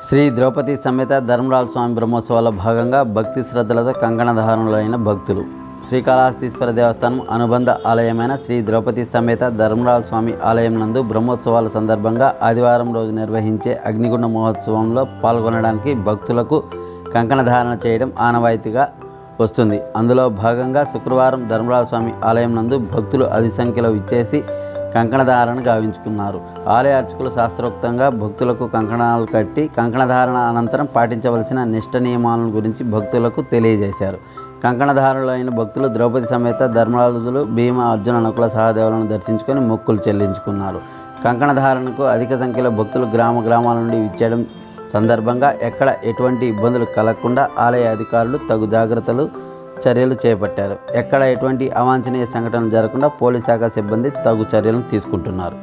శ్రీ ద్రౌపది సమేత ధర్మరాజ స్వామి బ్రహ్మోత్సవాల భాగంగా భక్తి శ్రద్ధలతో కంకణధారణులైన భక్తులు. శ్రీకాళహస్తీశ్వర దేవస్థానం అనుబంధ ఆలయమైన శ్రీ ద్రౌపది సమేత ధర్మరాజ స్వామి ఆలయం నందు బ్రహ్మోత్సవాల సందర్భంగా ఆదివారం రోజు నిర్వహించే అగ్నిగుండ మహోత్సవంలో పాల్గొనడానికి భక్తులకు కంకణధారణ చేయడం ఆనవాయితీగా వస్తుంది. అందులో భాగంగా శుక్రవారం ధర్మరాజ స్వామి ఆలయం నందు భక్తులు అధిక సంఖ్యలో విచ్చేసి కంకణధారణ గావించుకున్నారు. ఆలయ అర్చకులు శాస్త్రోక్తంగా భక్తులకు కంకణాలు కట్టి కంకణధారణ అనంతరం పాటించవలసిన నిష్ట నియమాలను గురించి భక్తులకు తెలియజేశారు. కంకణధారులైన భక్తులు ద్రౌపది సమేత ధర్మరాజులు భీమ, అర్జున, నకుల సహదేవులను దర్శించుకొని మొక్కులు చెల్లించుకున్నారు. కంకణధారణకు అధిక సంఖ్యలో భక్తులు గ్రామాల నుండి విచ్చేయడం సందర్భంగా ఎక్కడ ఎటువంటి ఇబ్బందులు కలగకుండా ఆలయ అధికారులు తగు చర్యలు చేపట్టారు. ఎక్కడ ఎటువంటి అవాంఛనీయ సంఘటనలు జరగకుండా పోలీస్ శాఖ సిబ్బంది తగు చర్యలను తీసుకుంటున్నారు.